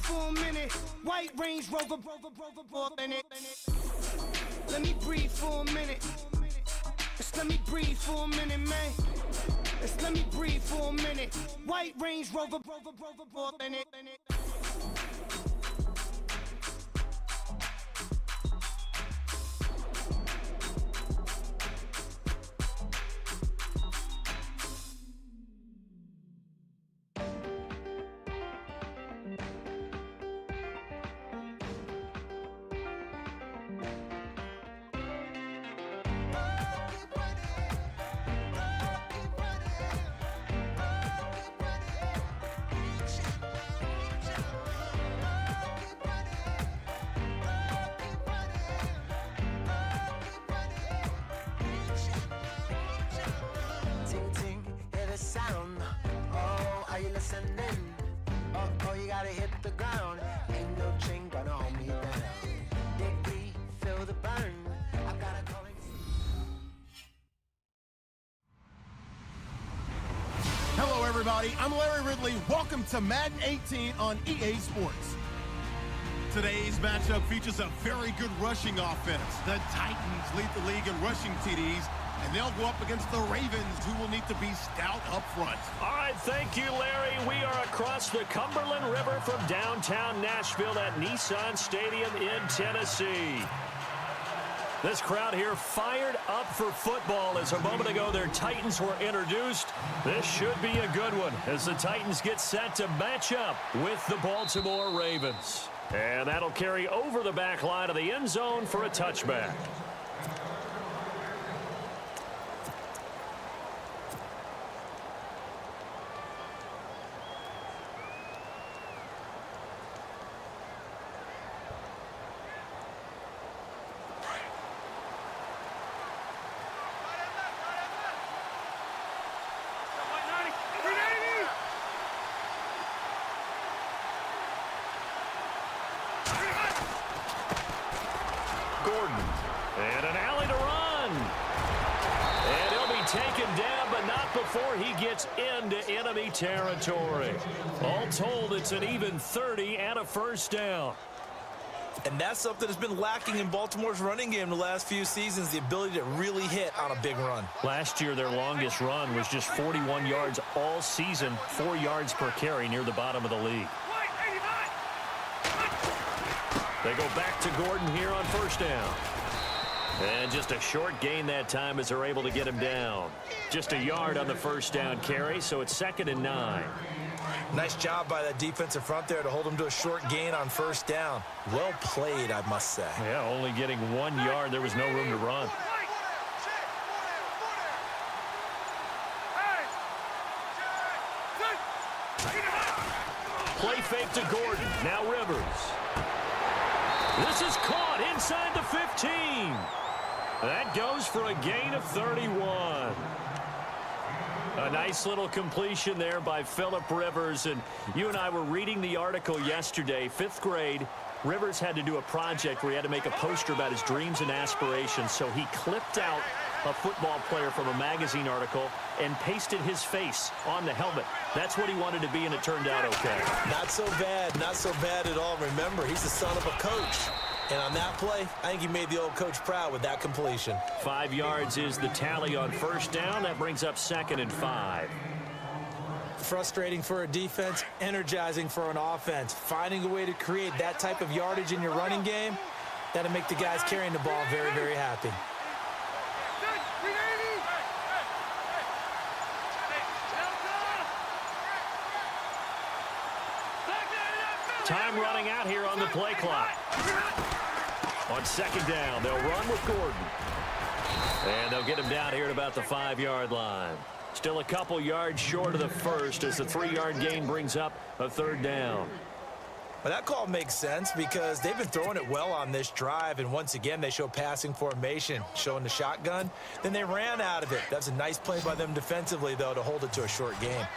for a minute. White Range Rover, in it. Let me breathe for a minute. Just let me breathe for a minute, man. Just let me breathe for a minute. White Range Rover, in it. Oh, you gotta hit the ground. Ain't no chain gonna hold me down. Dig deep, feel the burn. I've got a calling. Hello, everybody. I'm Larry Ridley. Welcome to Madden 18 on EA Sports. Today's matchup features a very good rushing offense. The Titans lead the league in rushing TDs, and they'll go up against the Ravens, who will need to be stout up front. All right, thank you, Larry. We are across the Cumberland River from downtown Nashville at Nissan Stadium in Tennessee. This crowd here fired up for football as a moment ago their Titans were introduced. This should be a good one as the Titans get set to match up with the Baltimore Ravens. And that'll carry over the back line of the end zone for a touchback. And an alley to run. And he'll be taken down, but not before he gets into enemy territory. All told, it's an even 30 and a first down. And that's something that's been lacking in Baltimore's running game the last few seasons, the ability to really hit on a big run. Last year, their longest run was just 41 yards all season, 4 yards per carry near the bottom of the league. They go back to Gordon here on first down. And just a short gain that time as they're able to get him down. Just a yard on the first down carry, so it's 2nd and 9. Nice job by that defensive front there to hold him to a short gain on first down. Well played, I must say. Yeah, only getting 1 yard. There was no room to run. Play fake to Gordon. Now Rivers. This is caught inside the 15. That goes for a gain of 31. A nice little completion there by Phillip Rivers. And you and I were reading the article yesterday, 5th grade. Rivers had to do a project where he had to make a poster about his dreams and aspirations. So he clipped out a football player from a magazine article and pasted his face on the helmet. That's what he wanted to be, and it turned out okay. Not so bad at all. Remember, he's the son of a coach. And on that play, I think he made the old coach proud with that completion. 5 yards is the tally on first down. That brings up 2nd and 5. Frustrating for a defense, energizing for an offense. Finding a way to create that type of yardage in your running game, that'll make the guys carrying the ball very, very happy. Time running out here on the play clock. On 2nd down, they'll run with Gordon. And they'll get him down here at about the 5-yard line. Still a couple yards short of the first as the 3-yard gain brings up a 3rd down. Well, that call makes sense because they've been throwing it well on this drive, and once again they show passing formation, showing the shotgun. Then they ran out of it. That's a nice play by them defensively, though, to hold it to a short gain.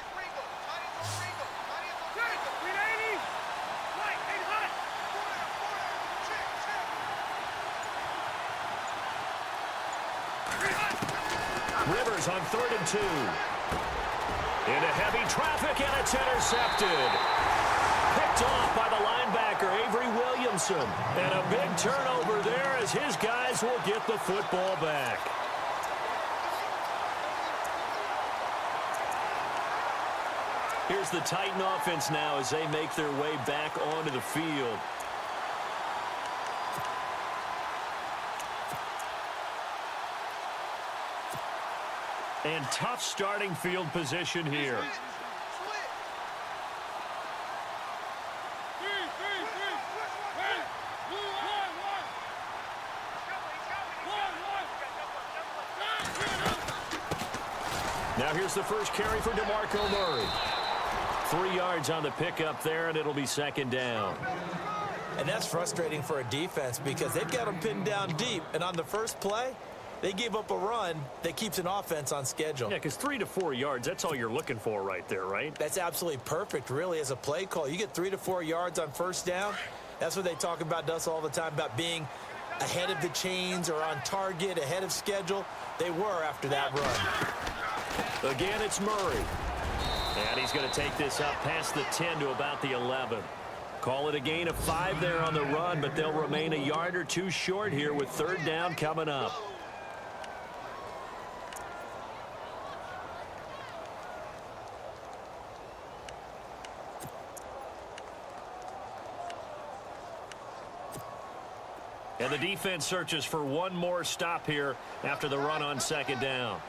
Rivers on 3rd and 2. Into heavy traffic, and it's intercepted. Picked picked off by the linebacker, Avery Williamson. And a big turnover there as his guys will get the football back. Here's the Titan offense now as they make their way back onto the field. And tough starting field position here. Now here's the first carry for DeMarco Murray. 3 yards on the pickup there, and it'll be second down. And that's frustrating for a defense because they've got them pinned down deep. And on the first play, they gave up a run that keeps an offense on schedule. Yeah, because 3 to 4 yards, that's all you're looking for right there, right? That's absolutely perfect, really, as a play call. You get 3 to 4 yards on first down. That's what they talk about us all the time, about being ahead of the chains or on target, ahead of schedule. They were after that run. Again, it's Murray. And he's going to take this up past the 10 to about the 11. Call it a gain of 5 there on the run, but they'll remain a yard or two short here with third down coming up. And the defense searches for one more stop here after the run on second down.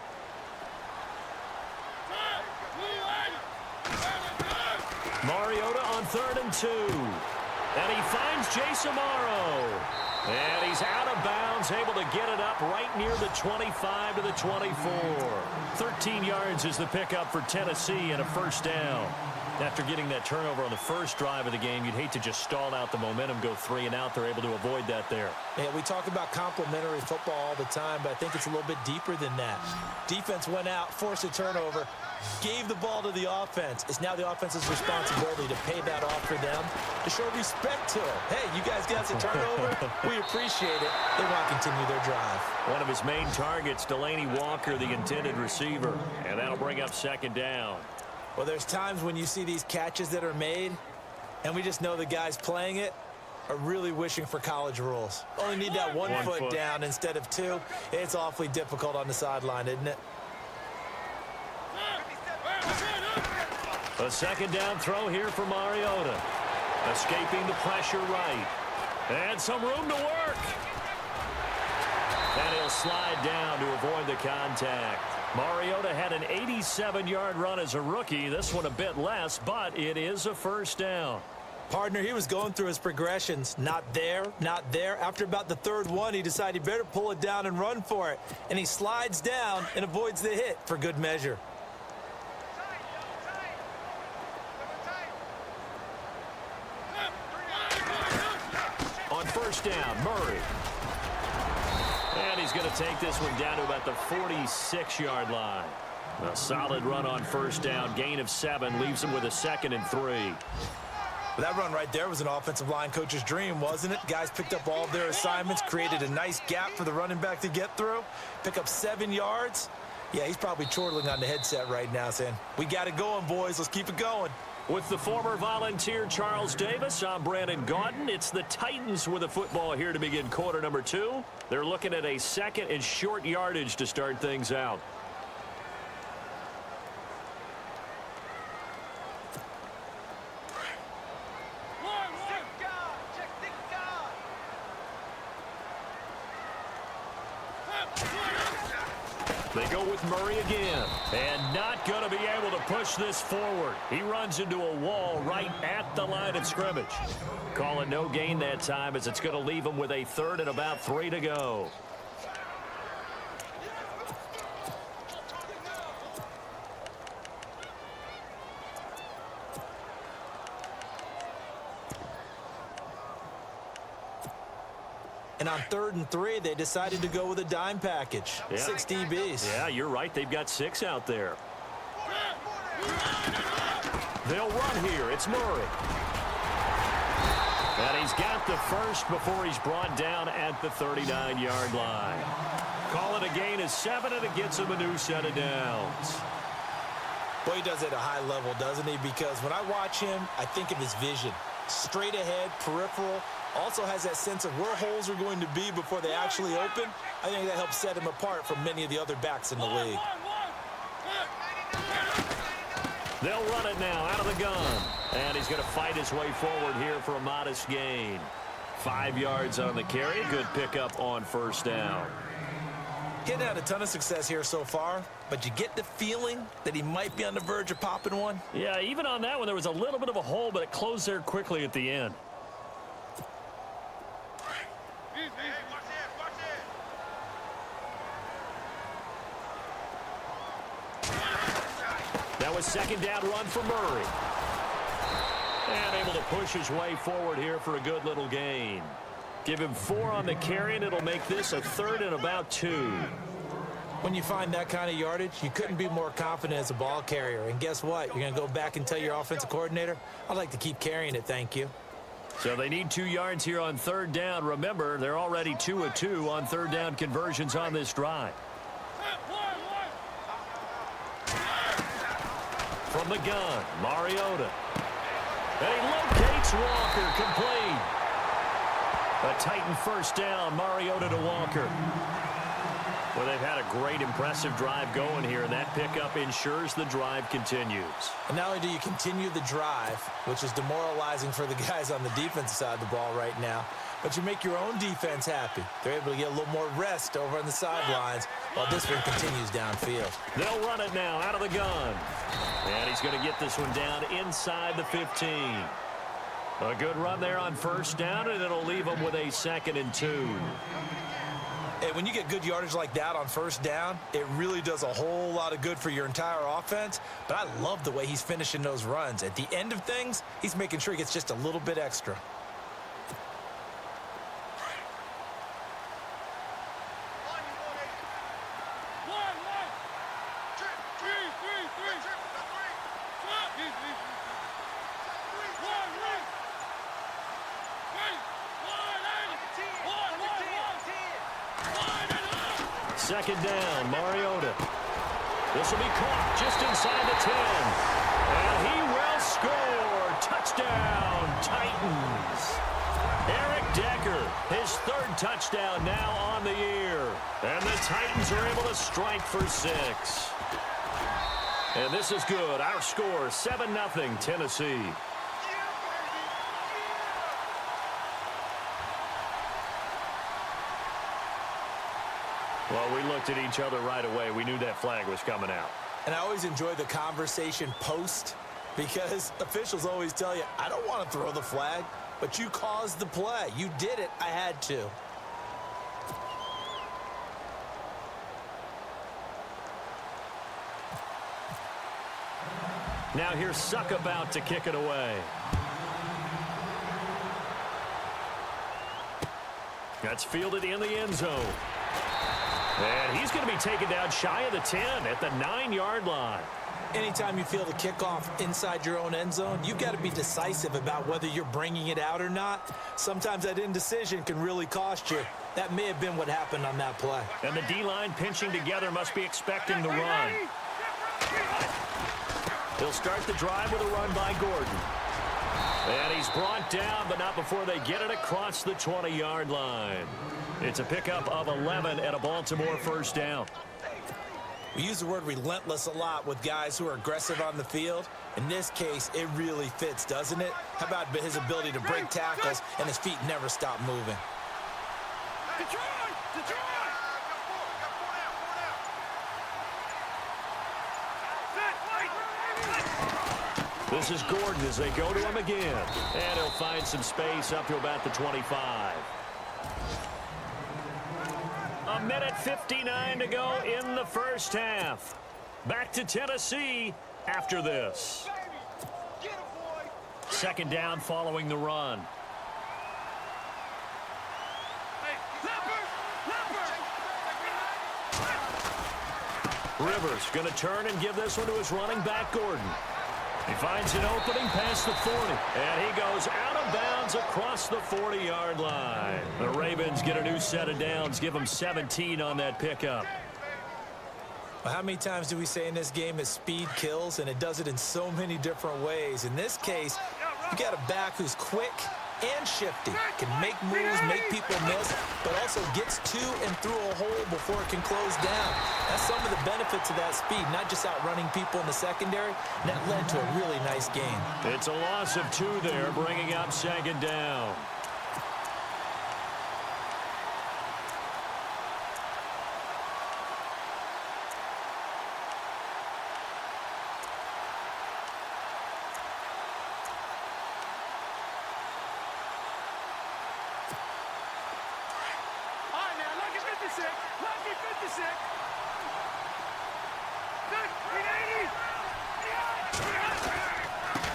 Mariota on 3rd and 2. And he finds Jace Amaro. And he's out of bounds, able to get it up right near the 25 to the 24. 13 yards is the pickup for Tennessee and a first down. After getting that turnover on the first drive of the game, you'd hate to just stall out the momentum, go 3 and out. They're able to avoid that there. Yeah, we talk about complementary football all the time, but I think it's a little bit deeper than that. Defense went out, forced a turnover, gave the ball to the offense. It's now the offense's responsibility to pay that off for them, to show respect to it. Hey, you guys got the turnover. We appreciate it. They want to continue their drive. One of his main targets, Delaney Walker, the intended receiver. And that'll bring up second down. Well, there's times when you see these catches that are made, and we just know the guys playing it are really wishing for college rules. Only need that one foot down instead of 2. It's awfully difficult on the sideline, isn't it? A second down throw here for Mariota. Escaping the pressure right. And some room to work. And he'll slide down to avoid the contact. Mariota had an 87-yard run as a rookie. This one a bit less, but it is a first down. Partner, he was going through his progressions. Not there, not there. After about the 3rd one, he decided he better pull it down and run for it. And he slides down and avoids the hit for good measure. On first down, Murray. And he's going to take this one down to about the 46-yard line. A solid run on first down. Gain of 7 leaves him with a 2nd and 3. That run right there was an offensive line coach's dream, wasn't it? Guys picked up all of their assignments, created a nice gap for the running back to get through, pick up 7 yards. Yeah, he's probably chortling on the headset right now saying, we got it going, boys. Let's keep it going. With the former Volunteer Charles Davis, I'm Brandon Gaudin. It's the Titans with the football here to begin quarter number 2. They're looking at a 2nd and short yardage to start things out. They go with Murray again, and not going to be able to push this forward. He runs into a wall right at the line of scrimmage. Call it no gain that time as it's going to leave him with a 3rd and about 3 to go. And on 3rd and 3, they decided to go with a dime package. Yeah. 6 DBs. Yeah, you're right. They've got 6 out there. They'll run here. It's Murray. And he's got the first before he's brought down at the 39-yard line. Call it a gain of 7, and it gets him a new set of downs. Boy, he does it at a high level, doesn't he? Because when I watch him, I think of his vision. straight ahead, peripheral. Also has that sense of where holes are going to be before they actually open. I think that helps set him apart from many of the other backs in the league. They'll run it now out of the gun. And he's going to fight his way forward here for a modest gain. 5 yards on the carry. Good pickup on first down. Getting had a ton of success here so far, but you get the feeling that he might be on the verge of popping one. Yeah, even on that one, there was a little bit of a hole, but it closed there quickly at the end. That was second down run for Murray. And able to push his way forward here for a good little gain. Give him 4 on the carry, and it'll make this a 3rd and about 2. When you find that kind of yardage, you couldn't be more confident as a ball carrier. And guess what? You're going to go back and tell your offensive coordinator, I'd like to keep carrying it, thank you. So they need 2 yards here on 3rd down. Remember, they're already 2 of 2 on 3rd down conversions on this drive. From the gun, Mariota. And he locates Walker, complete. A Titan first down, Mariota to Walker. Well, they've had a great, impressive drive going here, and that pickup ensures the drive continues. And not only do you continue the drive, which is demoralizing for the guys on the defensive side of the ball right now, but you make your own defense happy. They're able to get a little more rest over on the sidelines while this one continues downfield. They'll run it now out of the gun. And he's going to get this one down inside the 15. A good run there on first down, and it'll leave them with a 2nd and 2. Hey, when you get good yardage like that on first down, it really does a whole lot of good for your entire offense. But I love the way he's finishing those runs. At the end of things, he's making sure he gets just a little bit extra. Second down, Mariota. This will be caught just inside the 10. And he will score. Touchdown, Titans. Eric Decker, his 3rd touchdown now on the year. And the Titans are able to strike for 6. And this is good. Our score, 7-0 Tennessee. Well, we looked at each other right away. We knew that flag was coming out. And I always enjoy the conversation post because officials always tell you, I don't want to throw the flag, but you caused the play. You did it. I had to. Now here's Suck about to kick it away. That's fielded in the end zone. And he's going to be taken down shy of the 10 at the 9-yard line. Anytime you feel the kickoff inside your own end zone, you've got to be decisive about whether you're bringing it out or not. Sometimes that indecision can really cost you. That may have been what happened on that play. And the D-line pinching together must be expecting the run. He'll start the drive with a run by Gordon. And he's brought down, but not before they get it across the 20-yard line. It's a pickup of 11 at a Baltimore first down. We use the word relentless a lot with guys who are aggressive on the field. In this case, it really fits, doesn't it? How about his ability to break tackles and his feet never stop moving? This is Gordon as they go to him again. And he'll find some space up to about the 25. A minute 59 to go in the first half. Back to Tennessee after this. Second down following the run. Rivers going to turn and give this one to his running back, Gordon. He finds an opening past the 40, and he goes out of bounds across the 40-yard line. The Ravens get a new set of downs, give them 17 on that pickup. Well, how many times do we say in this game that speed kills, and it does it in so many different ways? In this case, You got a back who's quick and shifty, can make moves, make people miss, but also gets to and through a hole before it can close down. That's some of the benefits of that speed, not just outrunning people in the secondary. And that led to a really nice game. It's a loss of 2 there, bringing up 2nd down.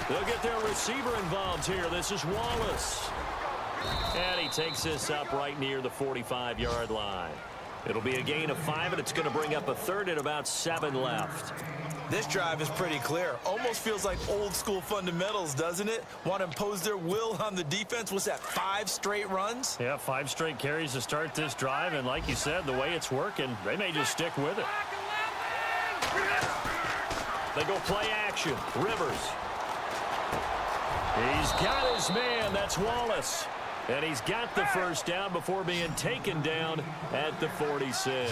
They'll get their receiver involved here. This is Wallace. And he takes this up right near the 45-yard line. It'll be a gain of 5, and it's going to bring up a 3rd and about 7 left. This drive is pretty clear. Almost feels like old school fundamentals, doesn't it? Want to impose their will on the defense. What's that, 5 straight runs? Yeah, 5 straight carries to start this drive, and like you said, the way it's working, they may just stick with it. They go play action. Rivers. He's got his man. That's Wallace. And he's got the 1st down before being taken down at the 46.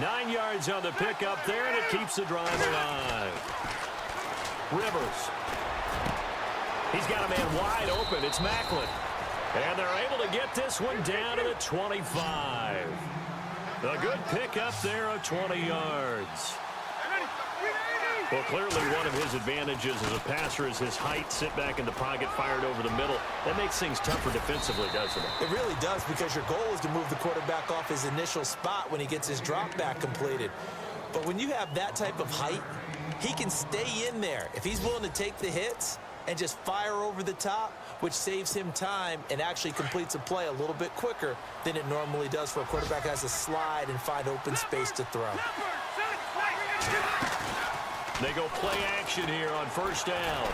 9 yards on the pickup there, and it keeps the drive alive. Rivers. He's got a man wide open. It's Macklin. And they're able to get this one down to the 25. A good pickup there of 20 yards. Well, clearly one of his advantages as a passer is his height. Sit back in the pocket, fired over the middle. That makes things tougher defensively, doesn't it? It really does, because your goal is to move the quarterback off his initial spot when he gets his drop back completed. But when you have that type of height, he can stay in there if he's willing to take the hits and just fire over the top, which saves him time and actually completes a play a little bit quicker than it normally does for a quarterback who has to slide and find open space to throw. They go play action here on 1st down.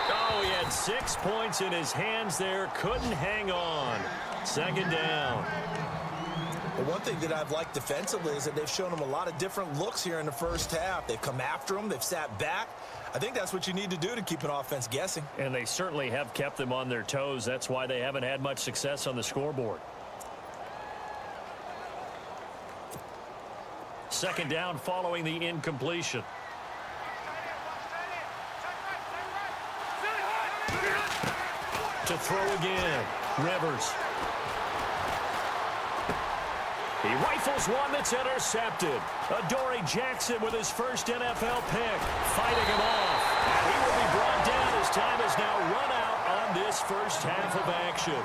Oh, he had 6 points in his hands there. Couldn't hang on. 2nd down. Well, one thing that I've liked defensively is that they've shown him a lot of different looks here in the 1st half. They've come after him. They've sat back. I think that's what you need to do to keep an offense guessing. And they certainly have kept them on their toes. That's why they haven't had much success on the scoreboard. 2nd down following the incompletion. To throw again. Rivers. He rifles one that's intercepted. Adoree Jackson with his 1st NFL pick. Fighting him off. And he will be brought down as time has now run out on this 1st half of action.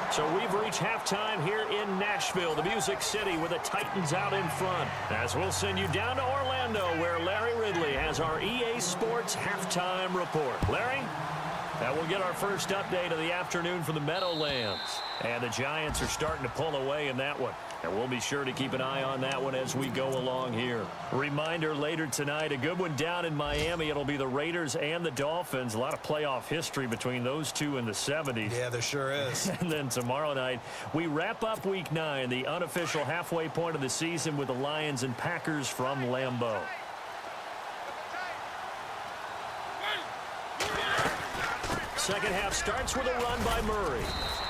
So we've reached halftime here in Nashville, the Music City, with the Titans out in front. As we'll send you down to Orlando, where Larry Ridley has our EA Sports halftime report. Larry? We'll get our first update of the afternoon from the Meadowlands. And the Giants are starting to pull away in that one. And we'll be sure to keep an eye on that one as we go along here. Reminder later tonight, a good one down in Miami. It'll be the Raiders and the Dolphins. A lot of playoff history between those two in the 70s. Yeah, there sure is. And then tomorrow night, we wrap up Week 9, the unofficial halfway point of the season with the Lions and Packers from Lambeau. Second half starts with a run by Murray.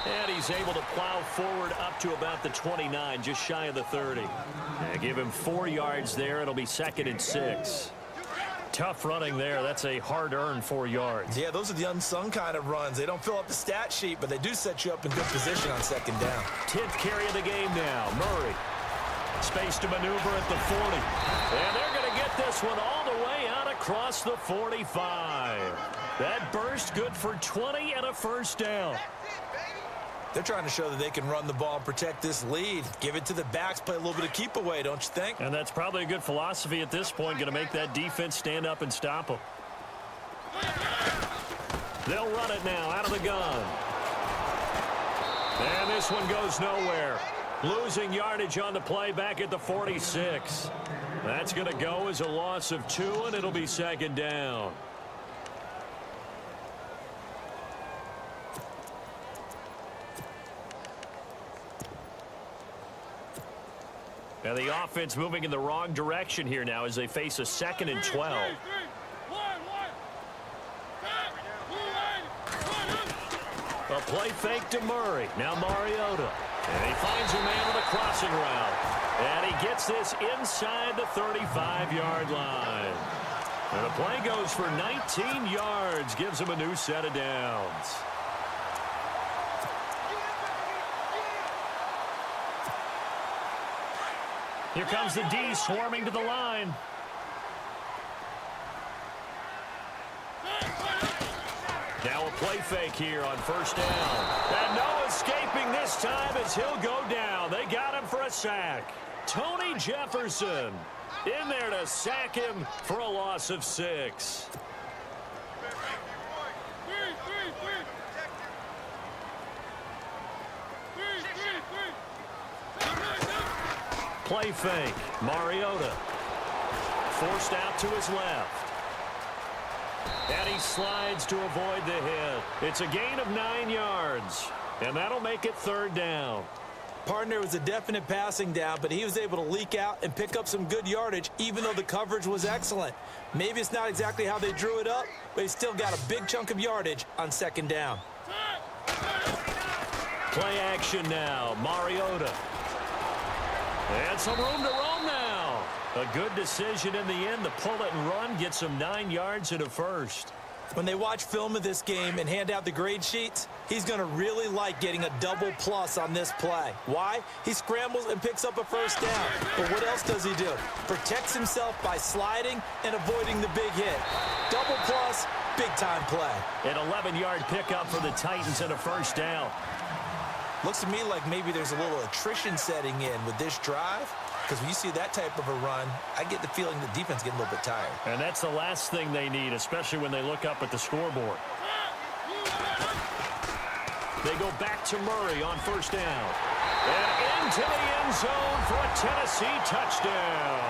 And he's able to plow forward up to about the 29, just shy of the 30. And give him 4 yards there. It'll be 2nd and 6. Tough running there. That's a hard-earned 4 yards. Yeah, those are the unsung kind of runs. They don't fill up the stat sheet, but they do set you up in good position on 2nd down. 10th carry of the game now. Murray. Space to maneuver at the 40. And they're going to get this one all the way out across the 45. That burst good for 20 and a 1st down. They're trying to show that they can run the ball and protect this lead. Give it to the backs, play a little bit of keep away, don't you think? And that's probably a good philosophy at this point, going to make that defense stand up and stop them. They'll run it now out of the gun. And this one goes nowhere. Losing yardage on the play back at the 46. That's going to go as a loss of 2, and it'll be 2nd down. And the offense moving in the wrong direction here now as they face a 2nd and 12. A play fake to Murray. Now Mariota. And he finds a man with a crossing route. And he gets this inside the 35-yard line. And the play goes for 19 yards. Gives him a new set of downs. Here comes the D swarming to the line. Now a play fake here on first down. And no escaping this time as he'll go down. They got him for a sack. Tony Jefferson in there to sack him for a loss of 6. Play fake. Mariota forced out to his left. And he slides to avoid the hit. It's a gain of 9 yards. And that'll make it third down. Partner was a definite passing down, but he was able to leak out and pick up some good yardage, even though the coverage was excellent. Maybe it's not exactly how they drew it up, but he still got a big chunk of yardage on second down. Play action now. Mariota. And some room to roam now. A good decision in the end. The pull it and run gets him 9 yards and a first. When they watch film of this game and hand out the grade sheets, he's going to really like getting a double plus on this play. Why? He scrambles and picks up a first down. But what else does he do? Protects himself by sliding and avoiding the big hit. Double plus, big-time play. An 11-yard pickup for the Titans and a first down. Looks to me like maybe there's a little attrition setting in with this drive. Because when you see that type of a run, I get the feeling the defense getting a little bit tired. And that's the last thing they need, especially when they look up at the scoreboard. They go back to Murray on first down. And into the end zone for a Tennessee touchdown.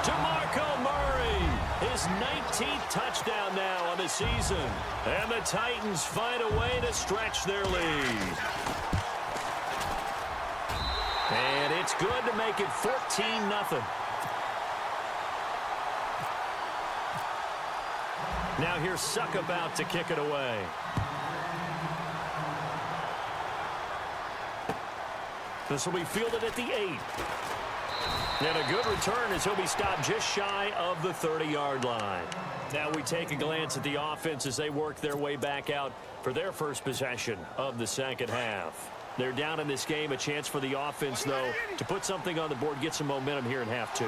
DeMarco Murray, his 19th touchdown now on the season. And the Titans find a way to stretch their lead. And it's good to make it 14-0. Now here's Suck about to kick it away. This will be fielded at the 8. And a good return as he'll be stopped just shy of the 30-yard line. Now we take a glance at the offense as they work their way back out for their first possession of the second half. They're down in this game. A chance for the offense, though, to put something on the board, get some momentum here in half 2.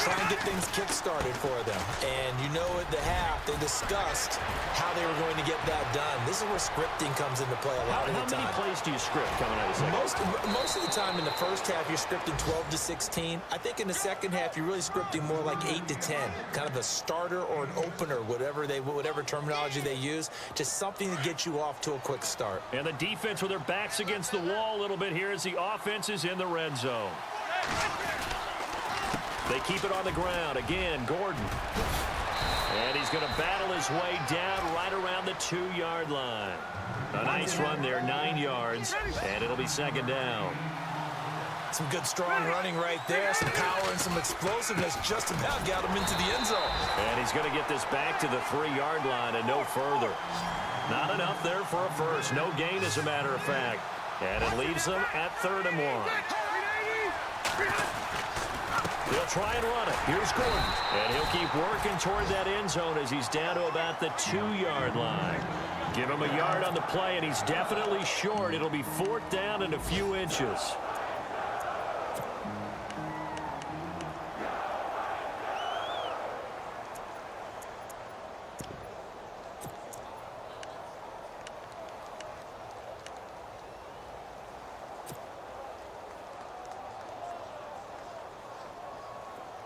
Try and get things kick-started for them. And you know at the half, they discussed how they were going to get that done. This is where scripting comes into play a lot of the time. How many plays do you script coming out of the second? Most of the time in the first half, you're scripting 12 to 16. I think in the second half, you're really scripting more like 8 to 10. Kind of a starter or an opener, whatever terminology they use. Just something to get you off to a quick start. And the defense with their backs against the wall a little bit here as the offense is in the red zone. They keep it on the ground. Again, Gordon. And he's going to battle his way down right around the 2-yard line. A nice run there, 9 yards, and it'll be second down. Some good, strong running right there. Some power and some explosiveness just about got him into the end zone. And he's going to get this back to the 3-yard line and no further. Not enough there for a first. No gain, as a matter of fact. And it leaves them at 3rd and 1. He'll try and run it. Here's Gordon. And he'll keep working toward that end zone as he's down to about the 2-yard line. Give him a yard on the play, and he's definitely short. It'll be 4th down and a few inches.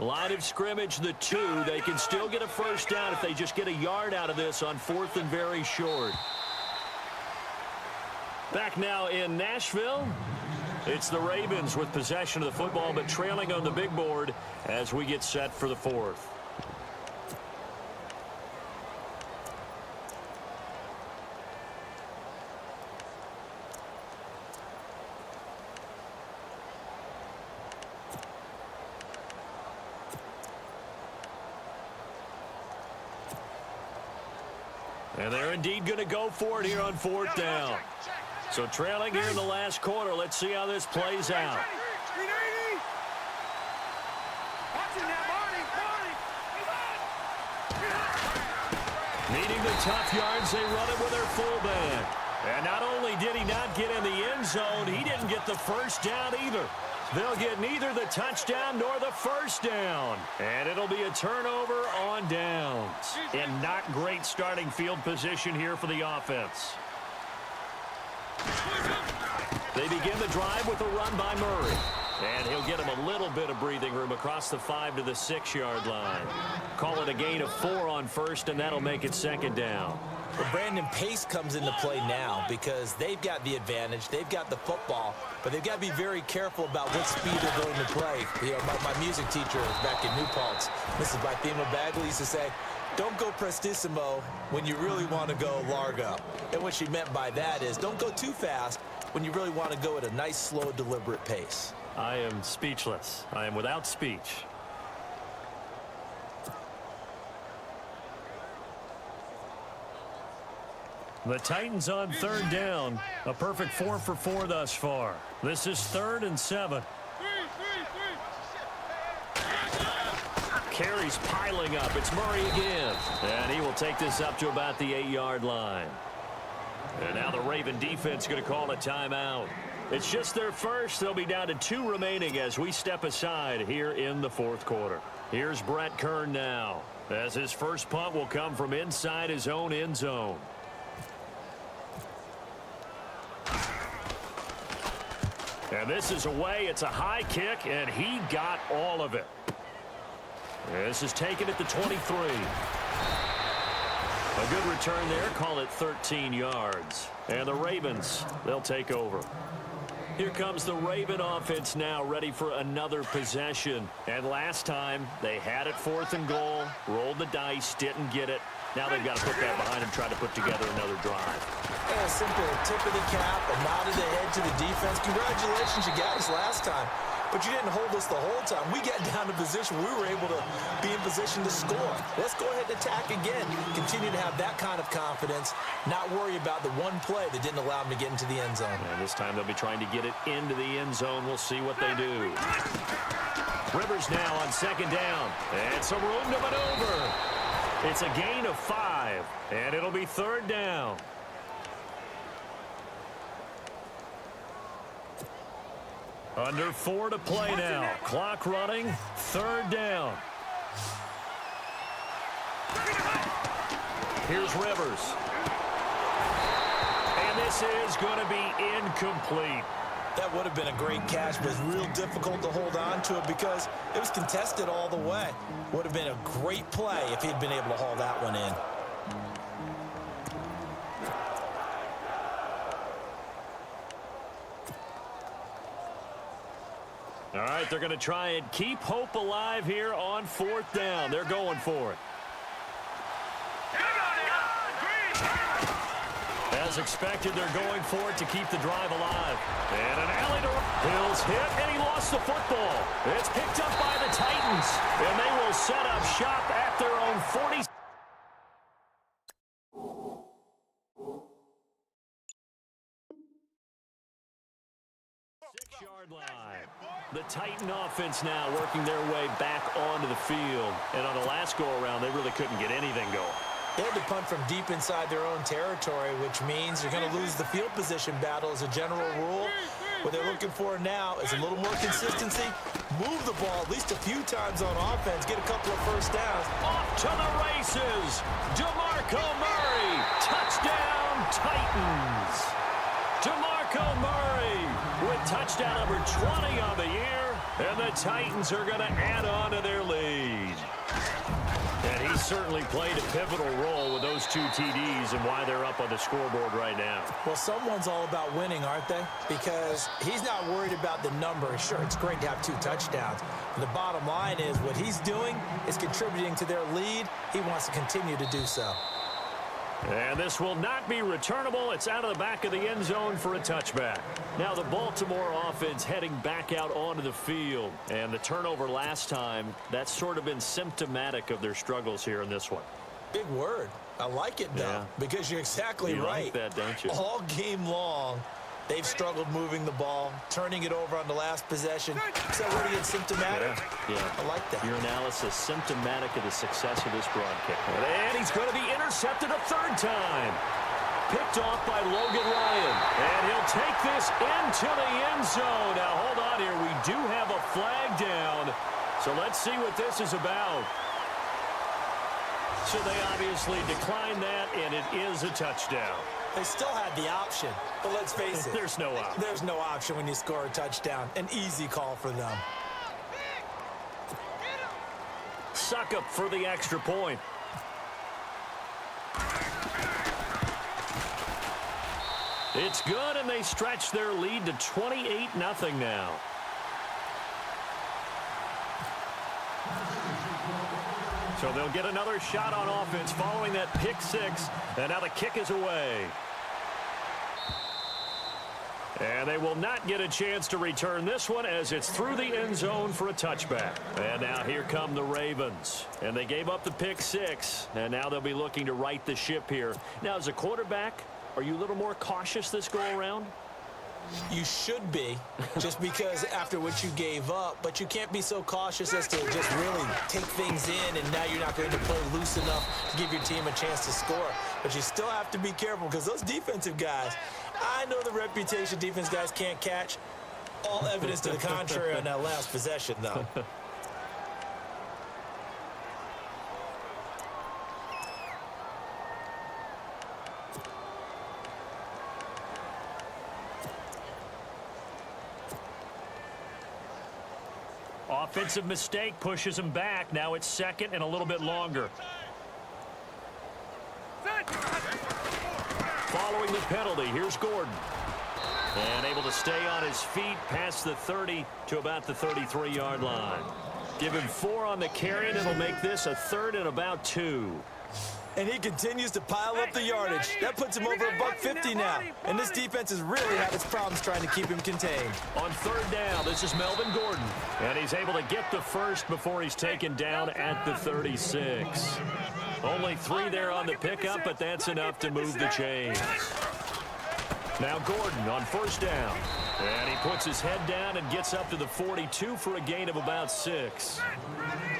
Line of scrimmage, the 2. They can still get a first down if they just get a yard out of this on 4th and very short. Back now in Nashville. It's the Ravens with possession of the football, but trailing on the big board as we get set for the 4th. And they're indeed going to go for it here on 4th down. So trailing here in the last quarter. Let's see how this plays out. Needing the tough yards, they run it with their fullback. And not only did he not get in the end zone, he didn't get the first down either. They'll get neither the touchdown nor the first down. And it'll be a turnover on downs. And not great starting field position here for the offense. They begin the drive with a run by Murray. And he'll get him a little bit of breathing room across the 5 to the 6-yard line. Call it a gain of 4 on first, and that'll make it 2nd down. Well, Brandon, pace comes into play now because they've got the advantage. They've got the football, but they've got to be very careful about what speed they're going to play. You know, my music teacher back in New Paltz, Mrs. Bythema Bagley, used to say, don't go prestissimo when you really want to go largo. And what she meant by that is don't go too fast when you really want to go at a nice, slow, deliberate pace. I am speechless. I am without speech. The Titans on 3rd down. A perfect 4 for 4 thus far. This is 3rd and 7. Carries piling up. It's Murray again. And he will take this up to about the 8-yard line. And now the Raven defense going to call a timeout. It's just their first. They'll be down to 2 remaining as we step aside here in the 4th quarter. Here's Brett Kern now, as his first punt will come from inside his own end zone. And this is away. It's a high kick, and he got all of it. This is taken at the 23. A good return there. Call it 13 yards. And the Ravens, they'll take over. Here comes the Raven offense now, ready for another possession. And last time, they had it 4th and goal, rolled the dice, didn't get it. Now they've got to put that behind them, try to put together another drive. A simple tip of the cap, a nod of the head to the defense. Congratulations, you got us last time. But you didn't hold us the whole time. We got down to position. We were able to be in position to score. Let's go ahead and attack again. Continue to have that kind of confidence. Not worry about the one play that didn't allow them to get into the end zone. And this time they'll be trying to get it into the end zone. We'll see what they do. Rivers now on 2nd down. And some room to maneuver. It's a gain of 5. And it'll be 3rd down. Under 4 to play now. Clock running. 3rd down. Here's Rivers. And this is going to be incomplete. That would have been a great catch, but it's real difficult to hold on to it because it was contested all the way. Would have been a great play if he'd been able to haul that one in. All right, they're going to try and keep hope alive here on 4th down. They're going for it. As expected, they're going for it to keep the drive alive. And an alley to Hill's hit, and he lost the football. It's picked up by the Titans, and they will set up shop at their own 40. Line. The Titan offense now working their way back onto the field. And on the last go-around, they really couldn't get anything going. They had to punt from deep inside their own territory, which means they're going to lose the field position battle as a general rule. What they're looking for now is a little more consistency. Move the ball at least a few times on offense. Get a couple of first downs. Off to the races. DeMarco Murray. Touchdown, Titans. DeMarco Murray with touchdown number 20 on the year. And the Titans are going to add on to their lead. And he certainly played a pivotal role with those 2 TDs and why they're up on the scoreboard right now. Well, someone's all about winning, aren't they? Because he's not worried about the number. Sure, it's great to have 2 touchdowns. The bottom line is what he's doing is contributing to their lead. He wants to continue to do so. And this will not be returnable. It's out of the back of the end zone for a touchback. Now the Baltimore offense heading back out onto the field. And the turnover last time, that's sort of been symptomatic of their struggles here in this one. Big word. I like it, though, because you're exactly right. You like that, don't you? All game long, they've struggled moving the ball, turning it over on the last possession. Is that where it's symptomatic? Yeah. I like that. Your analysis symptomatic of the success of this broadcast. And he's going to be intercepted a third time. Picked off by Logan Ryan. And he'll take this into the end zone. Now, hold on here. We do have a flag down. So let's see what this is about. So they obviously declined that, and it is a touchdown. They still had the option, but let's face it. There's no option. There's no option when you score a touchdown. An easy call for them. Suck up for the extra point. It's good, and they stretch their lead to 28-0 now. So they'll get another shot on offense following that pick six, and now the kick is away. And they will not get a chance to return this one as it's through the end zone for a touchback. And now here come the Ravens. And they gave up the pick six, and now they'll be looking to right the ship here. Now, as a quarterback, are you a little more cautious this go-around? You should be, just because after what you gave up, but you can't be so cautious as to just really take things in, and now you're not going to play loose enough to give your team a chance to score. But you still have to be careful because those defensive guys, I know the reputation defense guys can't catch. All evidence to the contrary on that last possession, though. Offensive mistake pushes him back. Now it's second and a little bit longer. Following the penalty, here's Gordon. And able to stay on his feet past the 30 to about the 33-yard line. Give him 4 on the carry, and it'll make this a third and about 2. And he continues to pile up the yardage. That puts him over $150 now. And this defense has really had its problems trying to keep him contained. On third down, this is Melvin Gordon. And he's able to get the first before he's taken down at the 36. Only 3 there on the pickup, but that's enough to move the chains. Now Gordon on first down. And he puts his head down and gets up to the 42 for a gain of about 6.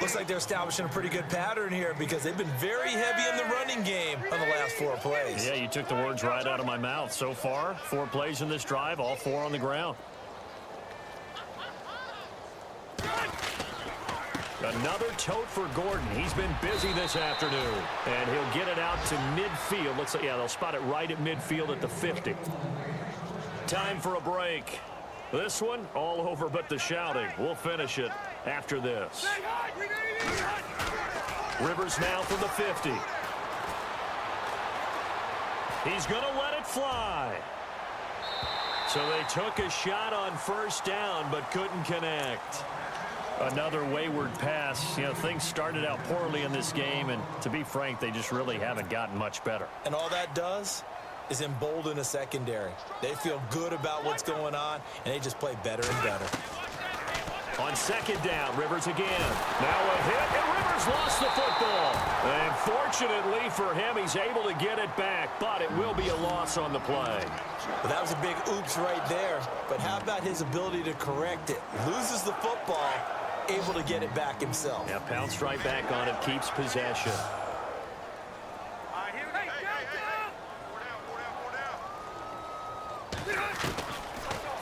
Looks like they're establishing a pretty good pattern here because they've been very heavy in the running game on the last 4 plays. Yeah, you took the words right out of my mouth. So far, 4 plays in this drive, all 4 on the ground. Another tote for Gordon. He's been busy this afternoon. And he'll get it out to midfield. Looks like, yeah, they'll spot it right at midfield at the 50. Time for a break. This one, all over but the shouting. We'll finish it after this. Rivers now from the 50. He's going to let it fly. So they took a shot on first down but couldn't connect. Another wayward pass. You know, things started out poorly in this game, and to be frank, they just really haven't gotten much better. And all that does is embolden a secondary. They feel good about what's going on, and they just play better and better. On second down, Rivers again. Now a hit, and Rivers lost the football. And fortunately for him, he's able to get it back, but it will be a loss on the play. Well, that was a big oops right there, but how about his ability to correct it? Loses the football, able to get it back himself. Yeah, pounced right back on it, keeps possession.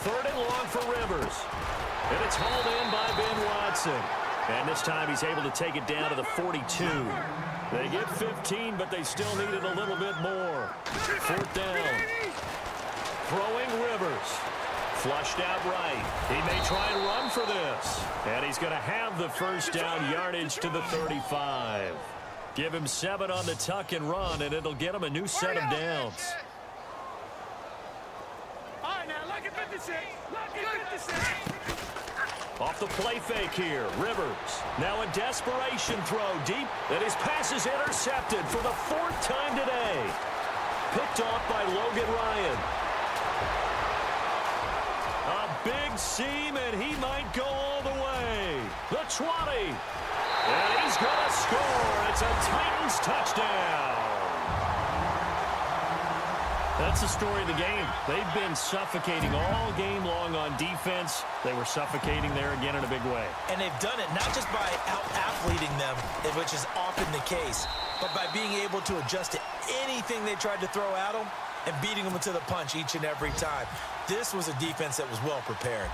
Third and long for Rivers. And it's hauled in by Ben Watson. And this time he's able to take it down to the 42. They get 15, but they still needed a little bit more. Fourth down. Throwing Rivers. Flushed out right. He may try and run for this. And he's going to have the first down yardage to the 35. Give him 7 on the tuck and run, and it'll get him a new set of downs. All right, now, look at 56. Look at 56. Off the play fake here, Rivers. Now a desperation throw deep, and his pass is intercepted for the 4th time today. Picked off by Logan Ryan. A big seam, and he might go all the way. The 20. And he's going to score. It's a Titans touchdown. That's the story of the game. They've been suffocating all game long on defense. They were suffocating there again in a big way. And they've done it not just by out-athleting them, which is often the case, but by being able to adjust to anything they tried to throw at them and beating them to the punch each and every time. This was a defense that was well prepared.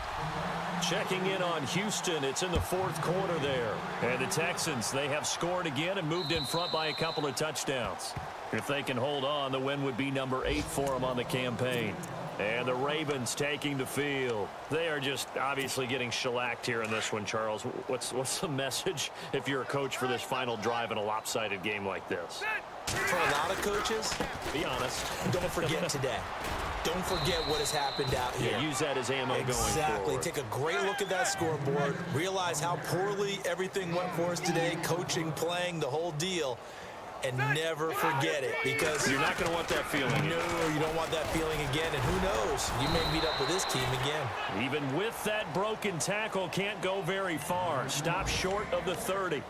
Checking in on Houston, it's in the fourth quarter there. And the Texans, they have scored again and moved in front by a couple of touchdowns. If they can hold on, the win would be number 8 for them on the campaign. And the Ravens taking the field. They are just obviously getting shellacked here in this one, Charles. What's the message if you're a coach for this final drive in a lopsided game like this? For a lot of coaches, be honest, don't forget today. Don't forget what has happened out here. Yeah, use that as ammo going forward. Exactly. Take a great look at that scoreboard. Realize how poorly everything went for us today. Coaching, playing, the whole deal. And never forget it, because you're not going to want that feeling. No, you don't want that feeling again. And who knows? You may meet up with this team again. Even with that broken tackle, can't go very far. Stop short of the 30.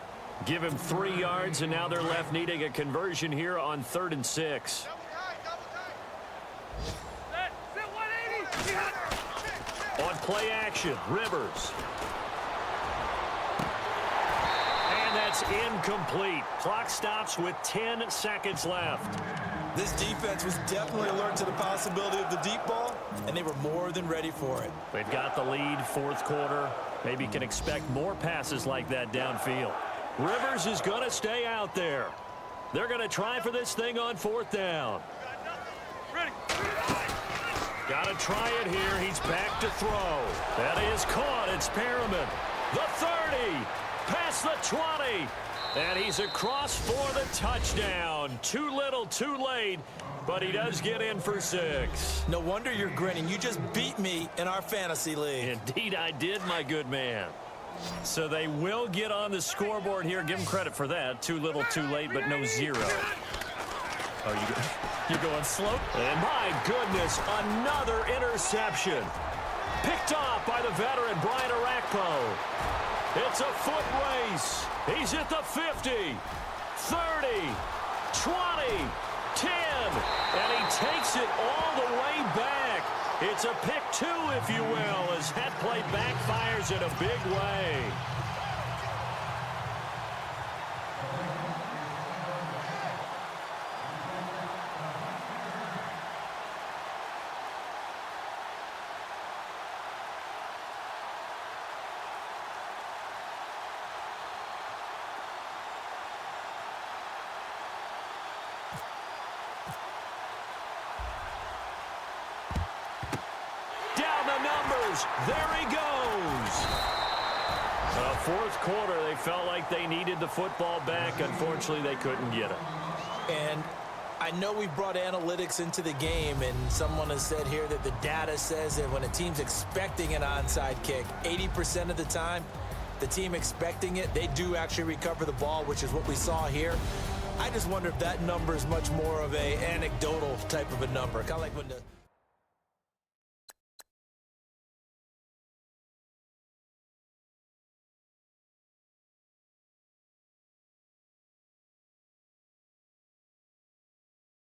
Give him 3 yards, and now they're left needing a conversion here on 3rd and 6. On play action, Rivers. And that's incomplete. Clock stops with 10 seconds left. This defense was definitely alert to the possibility of the deep ball, and they were more than ready for it. They've got the lead, fourth quarter. Maybe can expect more passes like that downfield. Rivers is going to stay out there. They're going to try for this thing on 4th down. Got to try it here. He's back to throw. That is caught. It's Perriman. The 30. Past the 20. And he's across for the touchdown. Too little, too late. But he does get in for 6. No wonder you're grinning. You just beat me in our fantasy league. Indeed, I did, my good man. So they will get on the scoreboard here. Give them credit for that. Too little, too late, but no 0. Oh, you're going slow? And my goodness, another interception. Picked off by the veteran, Brian Arakpo. It's a foot race. He's at the 50, 30, 20, 10, and he takes it all the way back. It's a pick 2, if you will, as that play backfires in a big way. There he goes. Fourth quarter, they felt like they needed the football back. Unfortunately, they couldn't get it. And I know we've brought analytics into the game, and someone has said here that the data says that when a team's expecting an onside kick, 80% of the time, the team expecting it, they do actually recover the ball, which is what we saw here. I just wonder if that number is much more of a anecdotal type of a number, kind of like when the